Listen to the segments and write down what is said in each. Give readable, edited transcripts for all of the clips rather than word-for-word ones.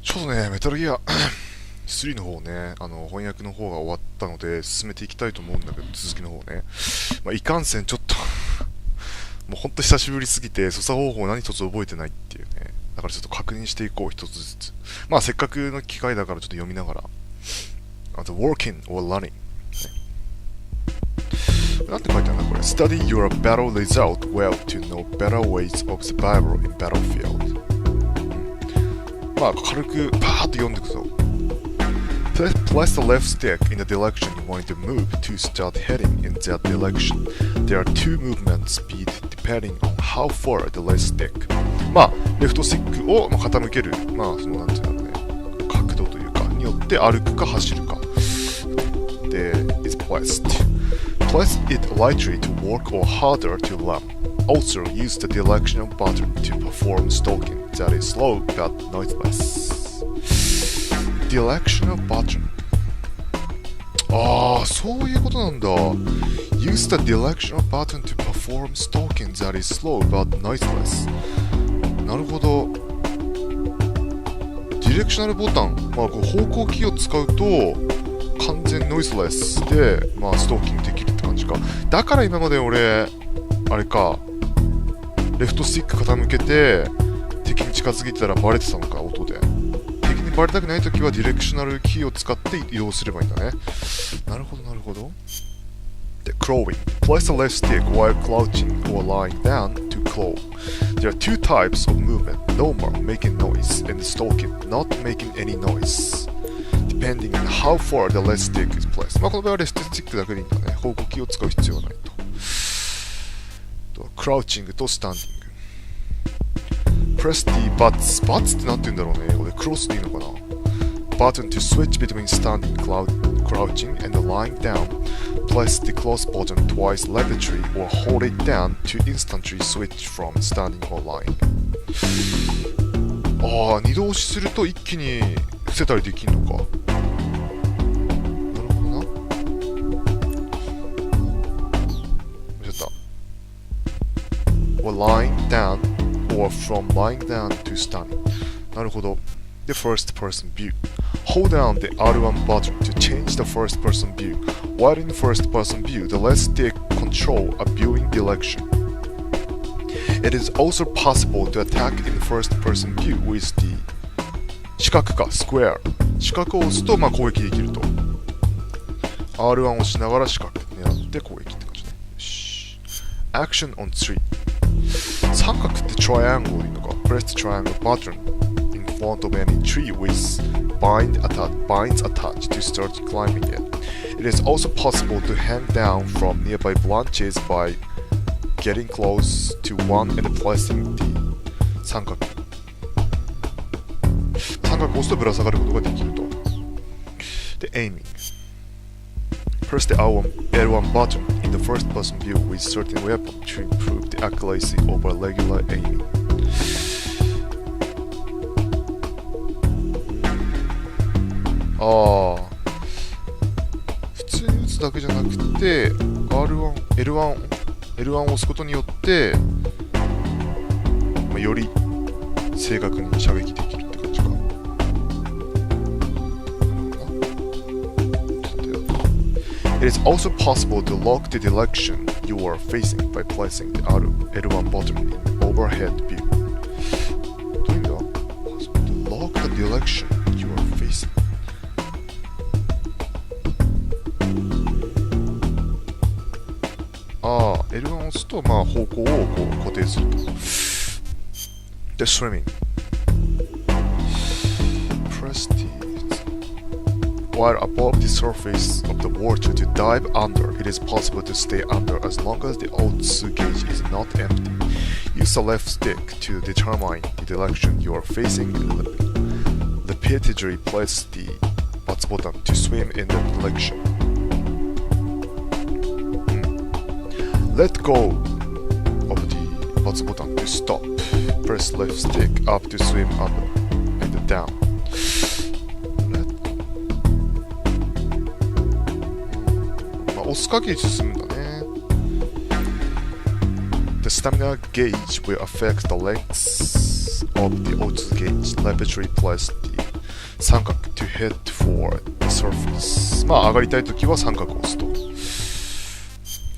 ちょっとね、メタルギア3の方ね、翻訳の方が終わったので、進めていきたいと思うんだけど、続きの方ね。いかんせんちょっともうほんと久しぶりすぎて、操作方法何一つ覚えてないっていうね。だからちょっと確認していこう、一つずつ。せっかくの機会だからちょっと読みながら。あと、working or learning。なんて書いてあるんだこれ。Study your battle result well to know better ways of survival in battlefield。軽くパーッと読んでいくぞ。Place the left stick in the direction you want to move to start heading in that direction. There are two movement speed depending on how far the left stick. レフトスティックを傾ける。そのなんていうのね、角度というか、によって歩くか走るか。で、is placed.Place it lightly to walk or harder to run. Also use the directional button to perform stalking that is slow but noiseless. Directional button. そういうことなんだ。Use the directional button to perform stalking that is slow but noiseless. なるほど。ディレクショナルボタン、方向キーを使うと完全ノイズレスで、ストーキングできるって感じか。だから今まで俺、あれか、レフトスティック傾けて、敵に近づいてたらバレてたのか、音で。敵にバレたくないときはディレクショナルキーを使って移動すればいいんだね。なるほど、なるほど。で、crawling. Place the left stick while crouching or lying down to crawl. There are two types of movement, normal, making noise, and stalking, not making any noise.Depending on how far the left stick is placed. この場合はレフトスティックだけでいいんだね。方向キーを使う必要はないと。クラウチングとスタンディング。Press the buttons. Buttons ってなんて言うんだろうね。英語でクロスでいいのかな。Button to switch between standing, crouching, and lying down. Press the close button twice laterally or hold it down to instantly switch from standing or lying. 二度押しすると一気に伏せたりできんのか。なるほどな。間違った。or lying down or from lying down to standing. なるほど。The first person view. Hold down the R1 button to change the first person view. While in first person view, the left stick control a viewing direction.It is also possible to attack in first-person view with the 四角か square 四角を押すと攻撃できると R1 を押しながら四角狙って攻撃って感じね。よし Action on tree 三角って triangle でいいのか Press the triangle button in front of any tree with binds attached to start climbing it. It is also possible to hang down from nearby branches by getting close to one and placing the 三角を押すとぶら下がることができると。で、aiming. Press the L1 button in the first person view with certain weapon to improve the accuracy over regular aiming. 普通に撃つだけじゃなくて L1 を押すことによって、より正確に射撃できるって感じか。It is also possible to lock the direction you are facing by placing the L1 button in overhead view. どういう意味だ Possible to lock the direction you are facing. L1 を押すと、方向を固定すると。で、swimming. Press the while above the surface of the water to dive under. It is possible to stay under as long as the O2 gauge is not empty. Use the left stick to determine the direction you are facing and repeatedly press the button to swim in the direction.Let go of the button to stop. Press left stick up to swim up and down. Let 押す限り進むんだね。The stamina gauge will affect the length of the O2 gauge. Repeatedly press the 三角 to head for the surface。まあ上がりたいときは三角を押すと。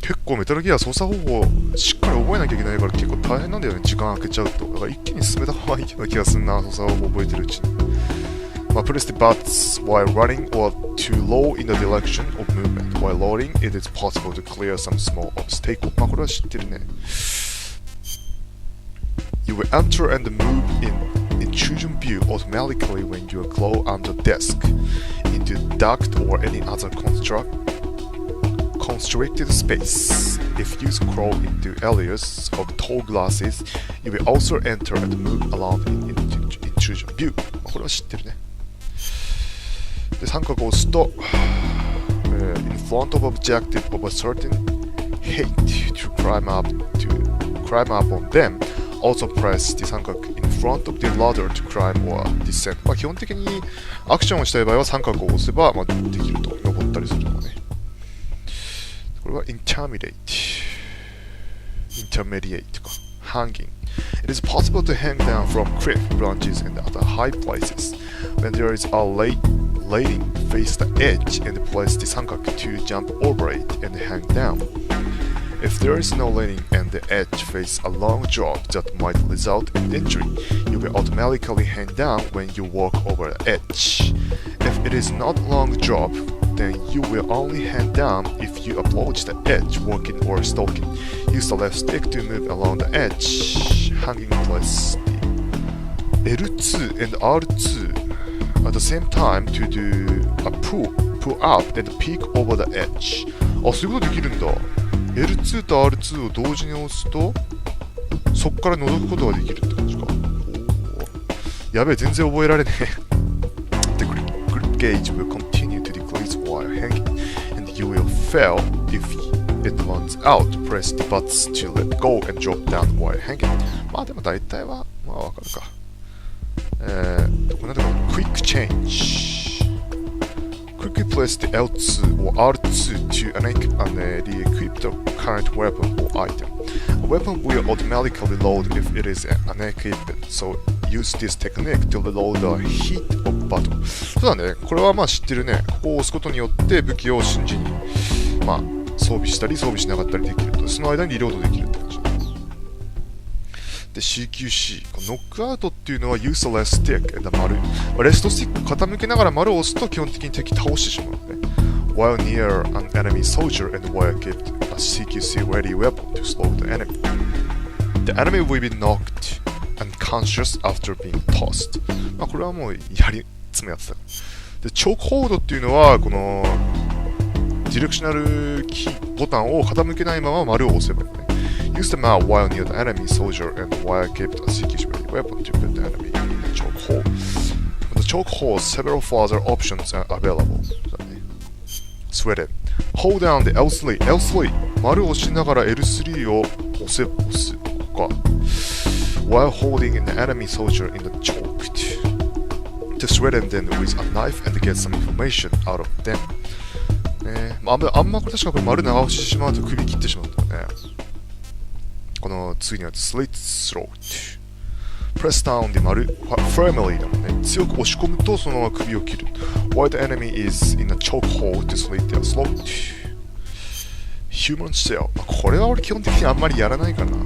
結構メタルギア操作方法しっかり覚えなきゃいけないから結構大変なんだよね、時間空けちゃうと。だから一気に進めた方がいいような気がするな、操作方法覚えてるうちに。まあ、press the buttons while running or too low in the direction of movement. While loading, it is possible to clear some small obstacle. まあこれは知ってるね。You will enter and move in intrusion view automatically when you glow under desk, into duct or any other constricted space. If you scroll into areas of tall glasses, you will also enter and move around in intrusion view. まあこれは知ってるね。で、三角を押すと、in front of objective of a certain height to climb up on them, also press で三角 in front of the ladder to climb or descend。まあ基本的にアクションをしたい場合は三角を押せば、まあ、できると、登ったりするのがね。これは intermediate か hanging。It is possible to hang down from cliff branches and other high places. When there is a lane face the edge and place the 三角 to jump over it and hang down. If there is no lane and the edge face a long drop that might result in injury, you will automatically hang down when you walk over the edge. If it is not a long drop, then you will only hang down if you approach the edge walking or stalking. Use the left stick to move along the edge. Hanging place L2 and R2 at the same time to do a pull up and peek over the edge. あ、そういうことできるんだ。L2 と R2 を同時に押すとそっから覗くことができるって感じか。やべえ、全然覚えられねえ。The grip gauge will continue to decrease while hanging, and you will fail if it runs out. Press the buttons to let go and drop down while hanging. まあでも大体はまあわかるか。これなんだろう、Quick Change。Quickly place the L2 or R2 to re-equip the current weapon or item. A weapon will automatically reload if it is unequipped, so use this technique to reload the heat of battle. そうだね、これはまあ知ってるね。ここを押すことによって武器を瞬時に、まあ、装備したり装備しなかったりできると。その間にリロードできるって感じ。で CQC、ノックアウトっていうのは Use the left stick and 丸。レストスティック傾けながら丸を押すと基本的に敵倒してしまうのね。While near an enemy soldier and while kept a CQC ready weapon to slow the enemy. The enemy will be knocked unconscious after being tossed. まあこれはもういつもやってた。で、チョークホールドっていうのはこのディレクショナルキーボタンを傾けないまま丸を押せばいいのね。Use the mouse while near the enemy soldier and while kept a CQC ready weapon to put the enemy in the choke hole. The choke hole, several further options are available. Sweated. Hold down the L3. L3. 丸を押しながら L3 を押す。ここか。While holding an enemy soldier in the choke. To threaten them with a knife and get some information out of them. あんまこれ確かこれ丸長押ししてしまうと首切ってしまうんだよね。この次には Slit Throat。Press down で丸 firmly だもんね。強く押し込むとそのまま首を切る。While the enemy is in a chokehold to slit their throat. Human shell。これは俺基本的にあんまりやらないからな。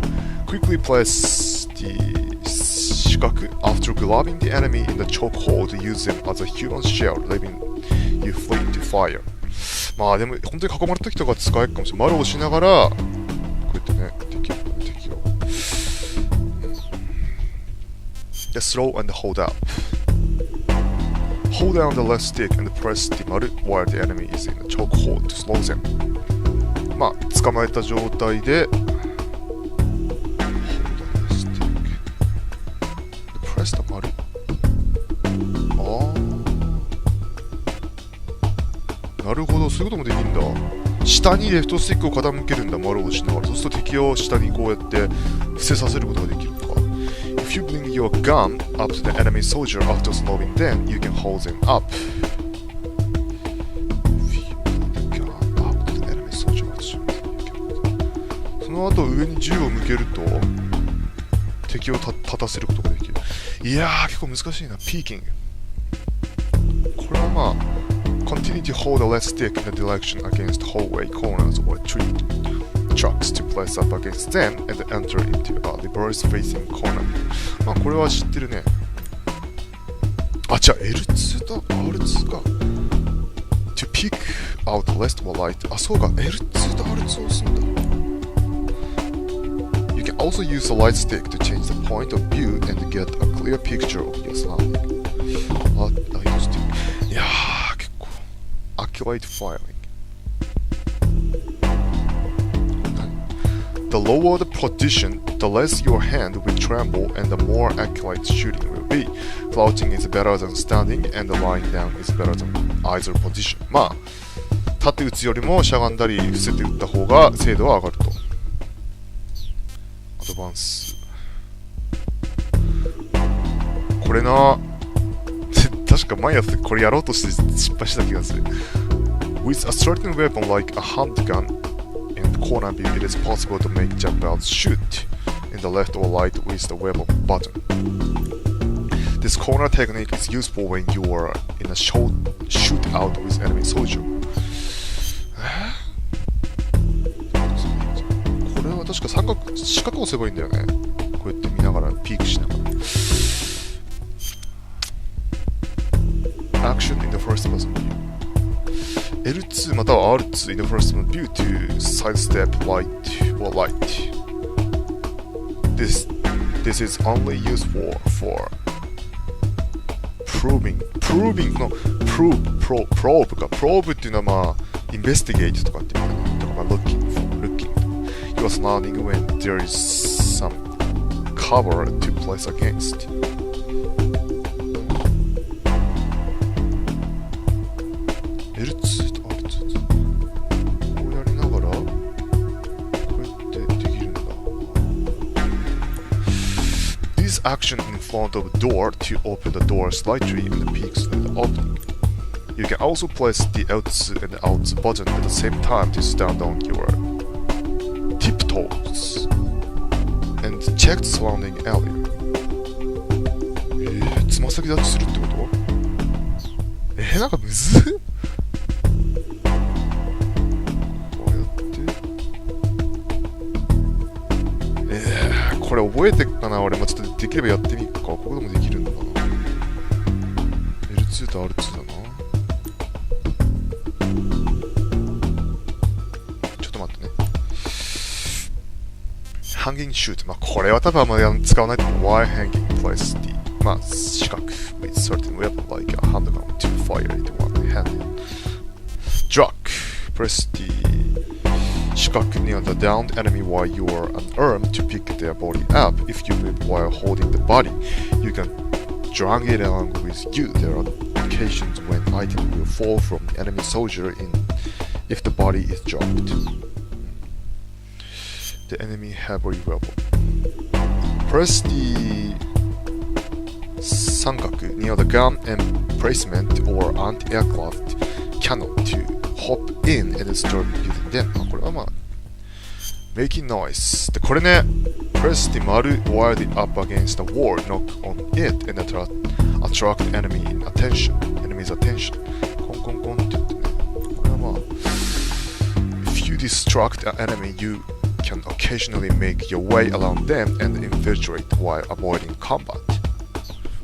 Quickly press the 四角 after grabbing the enemy in the chokehold to use them as a human shell, leaving you free to fire。まあでも本当に囲まれた時とか使えるかもしれない。丸を押しながらこうやってね、敵をで、slow and hold up。 Hold down the left stick and press the 丸 while the enemy is in the chokehold to slow them。 まあ捕まえた状態で Hold down the stick and press the 丸。なるほど、そういうこともできるんだ。下にレフトスティックを傾けるんだ、丸を押しながら。そうすると敵を下にこうやって伏せさせることができるのか。If you bring your gun up to the enemy soldier after slowing them, you can hold them up. If you bring the gun up to the enemy soldier after slowing them, you can hold them up. その後上に銃を向けると敵を立たせることができる。いやー、結構難しいな。ピーキング。これはまあ continue to hold a left stick in the direction against hallway corners or tree tracks to place up against them and enter into a reverse facing corner. まあこれは知ってるね。あ、じゃあ L2 と R2 か。to pick out left or right. あ、そうか。L2 と R2 を押すんだ。You can also use the right stick to change the point of view and get a clear picture of your surrounding. あ、right stick。いやー、結構。accurate firing. The lower the position, the less your hand will tremble and the more accurate shooting will be. Crouching is better than standing and lying down is better than either position. まあ、立って撃つよりもしゃがんだり伏せて撃った方が精度は上がると。アドバンス。これな、確か前やってこれやろうとして失敗した気がする。With a certain weapon like a handgun,in the corner view, it is possible to make jump outs shoot in the left or right with the weapon button. This corner technique is useful when you are in a shootout with enemy soldier. これは確か四角を押せばいいんだよね。こうやって見ながらピークしながら。Action in the first person view.L2 または R2 in the first one view to sidestep right or right. This is only useful for probe の probe か probe っていうのはまあ investigate とかっていうかとかまあ looking you are surrounding when there is some cover to place against. L2 action in front of a door to open the door slightly and peeks at the opening. You can also press the L2 and L2 button at the same time to stand on your tiptoes and check the surrounding area. つま先立ちするってこと？なんかむずっ？これ覚えてっかな俺もちょっとできればやってみっか。ここでもできるのかな。 L2 と R2 だな。ちょっと待ってね。Hanging shoot。まあこれは多分あんまり使わないと思う。While hanging place the まあ四角 with certain weapon like a handgun to fire it one-handed. Drag. Press the四角 near the downed enemy while you are unarmed to pick their body up. If you move while holding the body, you can drag it along with you. There are occasions when item will fall from the enemy soldier if the body is dropped. The enemy heavy weapon. Press the 三角 near the gun emplacement or anti-aircraft cannon to hop in and start using them. これはまあ making noise でこれね press the 丸 while the up against the wall knock on it and attract enemy's attention コンコンコンって言ってねこれはまあ if you distract an enemy you can occasionally make your way around them and infiltrate while avoiding combat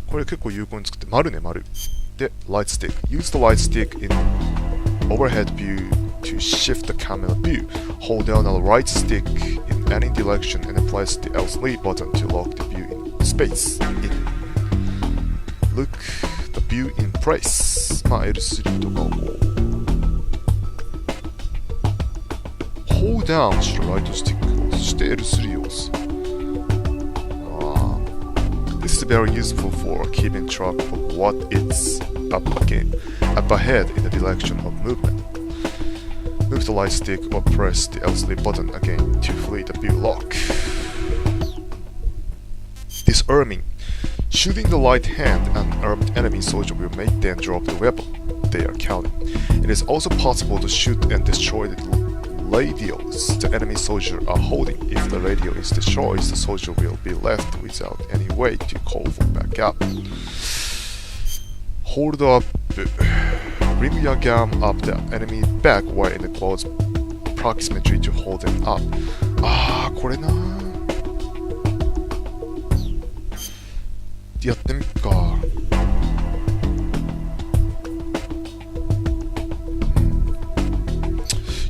これ結構有効に作って丸ね丸で light stick use the light stick in overhead view to shift the camera view. Hold down the right stick in any direction and press the L3 button to lock the view in space. Look the view in place. まあ L3 とかをこう Hold down しろライトスティックをそして L3 を押す。This is very useful for keeping track of what is up ahead in the direction of movement. Move the light stick or press the L3 button again to free the view lock. Disarming. Shooting the right hand an armed enemy soldier will make them drop the weapon they are carrying. It is also possible to shoot and destroy the radios the enemy soldiers are holding. If the radio is destroyed, the soldier will be left without any way to call for backup. Hold up. Bring your gun up the enemy back while in the close proximity to hold them up. あー、これなやってみっか。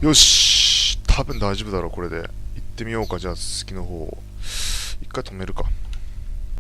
よし、多分大丈夫だろう、これで。行ってみようか、じゃあ、好きの方を。一回止めるか。